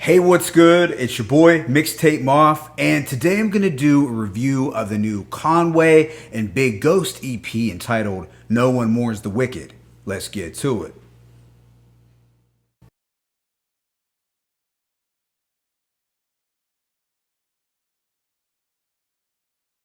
Hey, what's good? It's your boy, Mixtape Moth, and today I'm going to do a review of the new Conway and Big Ghost EP entitled No One Mourns the Wicked. Let's get to it.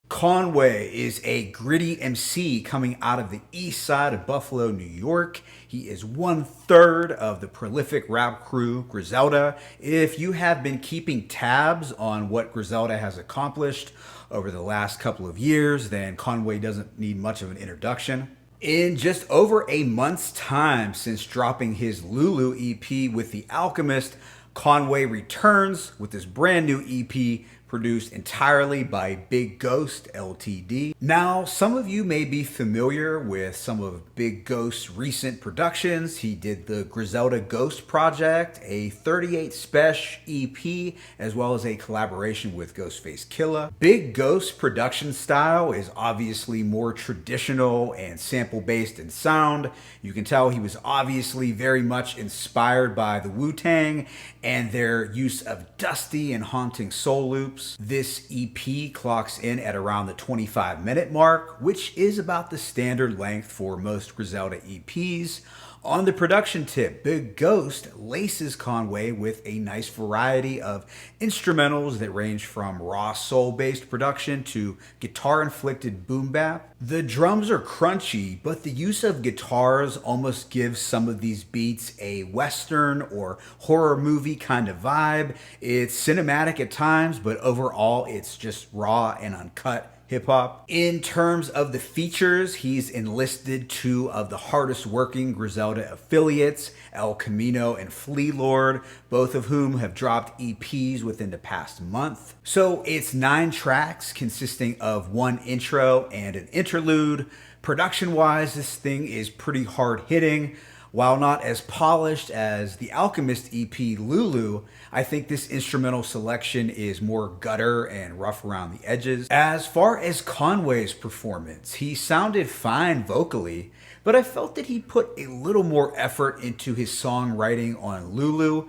Conway is a gritty MC coming out of the east side of Buffalo, New York. He is 1/3 of the prolific rap crew Griselda. If you have been keeping tabs on what Griselda has accomplished over the last couple of years, then Conway doesn't need much of an introduction. In just over a month's time since dropping his Lulu EP with The Alchemist, Conway returns with this brand new EP produced entirely by Big Ghost Ltd. Now, some of you may be familiar with some of Big Ghost's recent productions. He did the Griselda Ghost Project, a 38 Special EP, as well as a collaboration with Ghostface Killah. Big Ghost's production style is obviously more traditional and sample-based in sound. You can tell he was obviously very much inspired by the Wu-Tang and their use of dusty and haunting soul loops. This EP clocks in at around the 25-minute mark, which is about the standard length for most Griselda EPs. On the production tip, Big Ghost laces Conway with a nice variety of instrumentals that range from raw soul-based production to guitar-inflected boom bap. The drums are crunchy, but the use of guitars almost gives some of these beats a western or horror movie kind of vibe. It's cinematic at times, but overall it's just raw and uncut hip hop. In terms of the features, he's enlisted two of the hardest working Griselda affiliates, El Camino and Flea Lord, both of whom have dropped EPs within the past month. So it's 9 tracks consisting of one intro and an interlude. Production wise, this thing is pretty hard hitting. While not as polished as the Alchemist EP Lulu, I think this instrumental selection is more gutter and rough around the edges. As far as Conway's performance, he sounded fine vocally, but I felt that he put a little more effort into his songwriting on Lulu.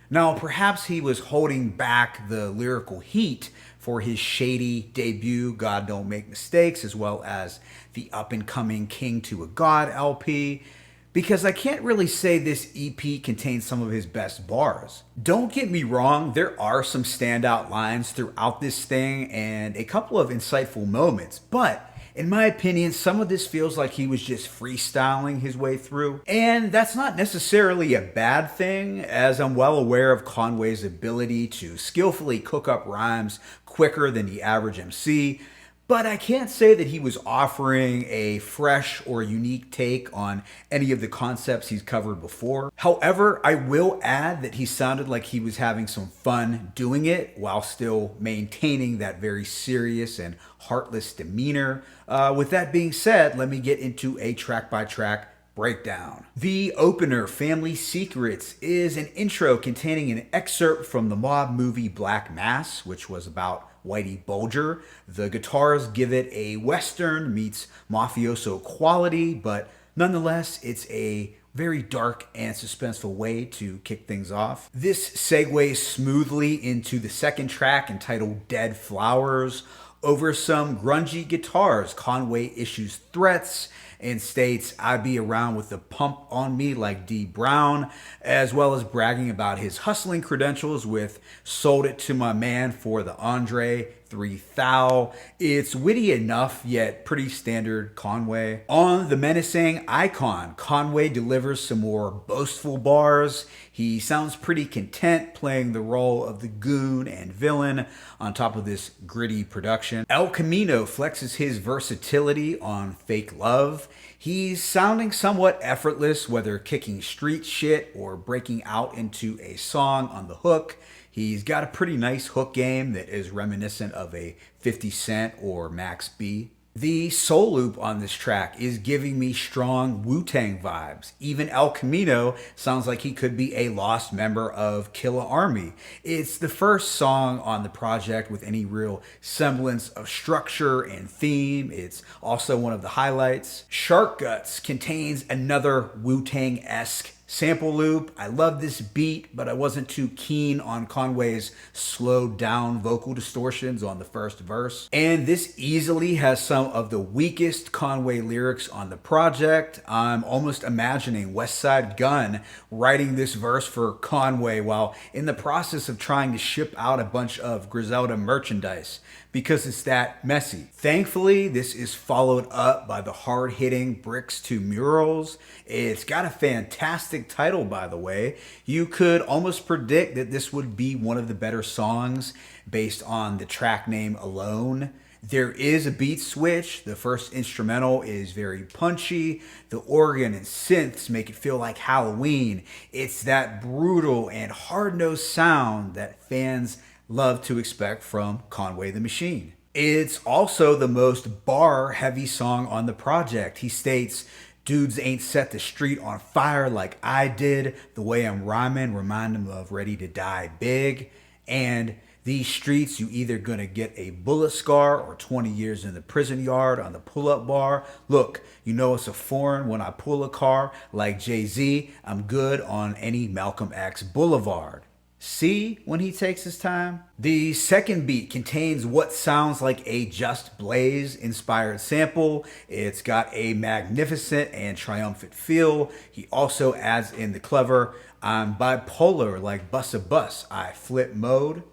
Now, perhaps he was holding back the lyrical heat for his shady debut, God Don't Make Mistakes, as well as the up-and-coming King to a God LP, because I can't really say this EP contains some of his best bars. Don't get me wrong, there are some standout lines throughout this thing and a couple of insightful moments, but in my opinion, some of this feels like he was just freestyling his way through. And that's not necessarily a bad thing, as I'm well aware of Conway's ability to skillfully cook up rhymes quicker than the average MC. But I can't say that he was offering a fresh or unique take on any of the concepts he's covered before. However, I will add that he sounded like he was having some fun doing it while still maintaining that very serious and heartless demeanor. With that being said, let me get into a track-by-track breakdown. The opener, Family Secrets, is an intro containing an excerpt from the mob movie Black Mass, which was about Whitey Bulger. The guitars give it a Western meets mafioso quality, but nonetheless, it's a very dark and suspenseful way to kick things off. This segues smoothly into the second track entitled Dead Flowers. Over some grungy guitars, Conway issues threats and states, "I be around with the pump on me like D Brown," as well as bragging about his hustling credentials with "Sold it to my man for the Andre 3000. It's witty enough, yet pretty standard Conway. On the menacing Icon, Conway delivers some more boastful bars. He sounds pretty content playing the role of the goon and villain on top of this gritty production. El Camino flexes his versatility on Fake Love. He's sounding somewhat effortless, whether kicking street shit or breaking out into a song on the hook. He's got a pretty nice hook game that is reminiscent of a 50 Cent or Max B. The soul loop on this track is giving me strong Wu-Tang vibes. Even El Camino sounds like he could be a lost member of Killah Army. It's the first song on the project with any real semblance of structure and theme. It's also one of the highlights. Shark Guts contains another Wu-Tang-esque sample loop. I love this beat, but I wasn't too keen on Conway's slowed down vocal distortions on the first verse. And this easily has some of the weakest Conway lyrics on the project. I'm almost imagining West Side Gun writing this verse for Conway while in the process of trying to ship out a bunch of Griselda merchandise, because it's that messy. Thankfully, this is followed up by the hard-hitting Bricks to Murals. It's got a fantastic title, by the way. You could almost predict that this would be one of the better songs based on the track name alone. There is a beat switch. The first instrumental is very punchy. The organ and synths make it feel like Halloween. It's that brutal and hard-nosed sound that fans love to expect from Conway the Machine. It's also the most bar-heavy song on the project. He states, "Dudes ain't set the street on fire like I did. The way I'm rhyming remind them of Ready to Die Big." And "These streets, you either gonna get a bullet scar or 20 years in the prison yard on the pull-up bar. Look, you know it's a foreign when I pull a car. Like Jay-Z, I'm good on any Malcolm X Boulevard." See when he takes his time? The second beat contains what sounds like a Just Blaze inspired sample. It's got a magnificent and triumphant feel. He also adds in the clever, "I'm bipolar like bus a bus, I flip mode."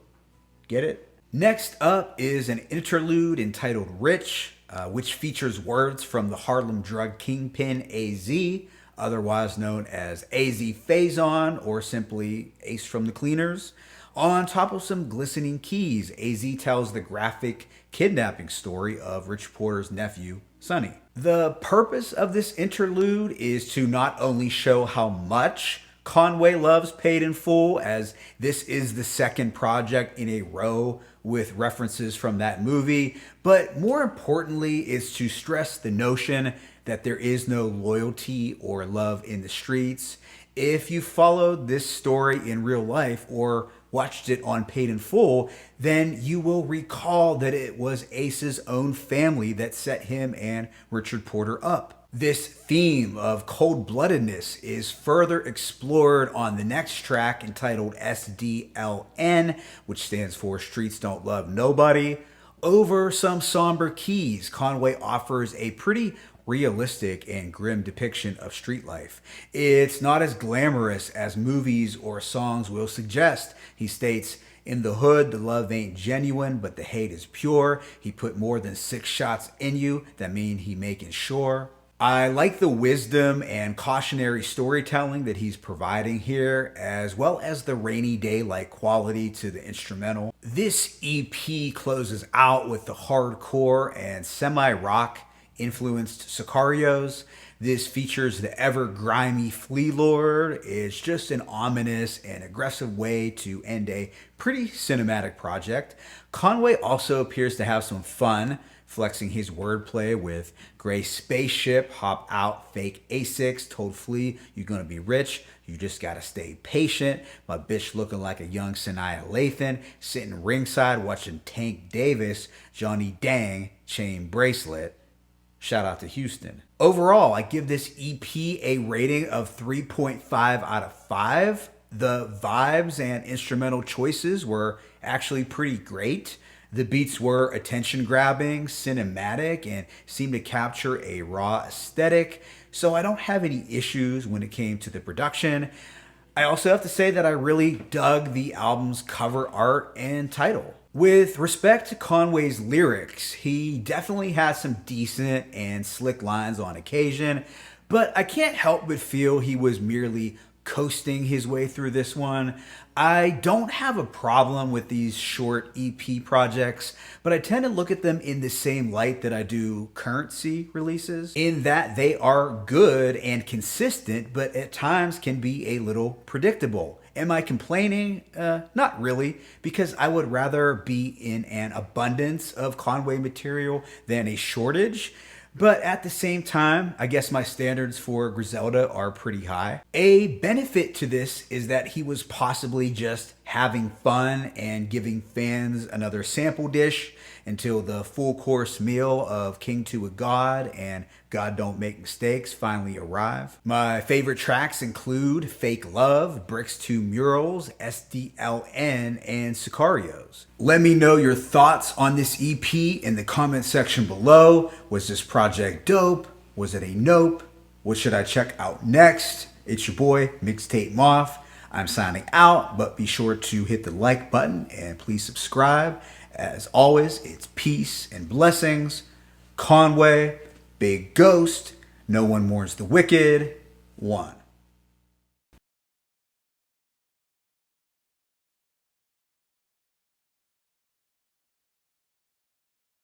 Get it? Next up is an interlude entitled Rich, which features words from the Harlem drug kingpin AZ, otherwise known as AZ Faison or simply Ace from the Cleaners. On top of some glistening keys, AZ tells the graphic kidnapping story of Rich Porter's nephew, Sonny. The purpose of this interlude is to not only show how much Conway loves Paid in Full, as this is the second project in a row with references from that movie, but more importantly is to stress the notion that there is no loyalty or love in the streets. If you followed this story in real life or watched it on Paid in Full, then you will recall that it was Ace's own family that set him and Richard Porter up. This theme of cold-bloodedness is further explored on the next track entitled SDLN, which stands for Streets Don't Love Nobody. Over some somber keys, Conway offers a pretty realistic and grim depiction of street life. It's not as glamorous as movies or songs will suggest. He states, "In the hood, the love ain't genuine, but the hate is pure. He put more than 6 shots in you, that mean he making sure." I like the wisdom and cautionary storytelling that he's providing here, as well as the rainy day-like quality to the instrumental. This EP closes out with the hardcore and semi-rock influenced Sicarios. This features the ever grimy Flea Lord. It's just an ominous and aggressive way to end a pretty cinematic project. Conway also appears to have some fun, flexing his wordplay with gray spaceship, hop out, fake Asics, told Flea, "You're gonna be rich, you just gotta stay patient." My bitch looking like a young Sanaya Lathan, sitting ringside watching Tank Davis, Johnny Dang, chain bracelet. Shout out to Houston. Overall, I give this EP a rating of 3.5 out of 5. The vibes and instrumental choices were actually pretty great. The beats were attention-grabbing, cinematic, and seemed to capture a raw aesthetic, so I don't have any issues when it came to the production. I also have to say that I really dug the album's cover art and title. With respect to Conway's lyrics, he definitely has some decent and slick lines on occasion, but I can't help but feel he was merely coasting his way through this one. I don't have a problem with these short EP projects, but I tend to look at them in the same light that I do Currency releases, in that they are good and consistent, but at times can be a little predictable. Am I complaining? Not really, because I would rather be in an abundance of Conway material than a shortage. But at the same time, I guess my standards for Griselda are pretty high. A benefit to this is that he was possibly just having fun and giving fans another sample dish until the full course meal of King to a God and God Don't Make Mistakes finally arrive. My favorite tracks include Fake Love, Bricks to Murals, SDLN, and Sicarios. Let me know your thoughts on this EP in the comment section below. Was this project dope? Was it a nope? What should I check out next? It's your boy, Mixtape Moth. I'm signing out, but be sure to hit the like button and please subscribe. As always, it's peace and blessings. Conway, Big Ghost, No One Mourns the Wicked, One.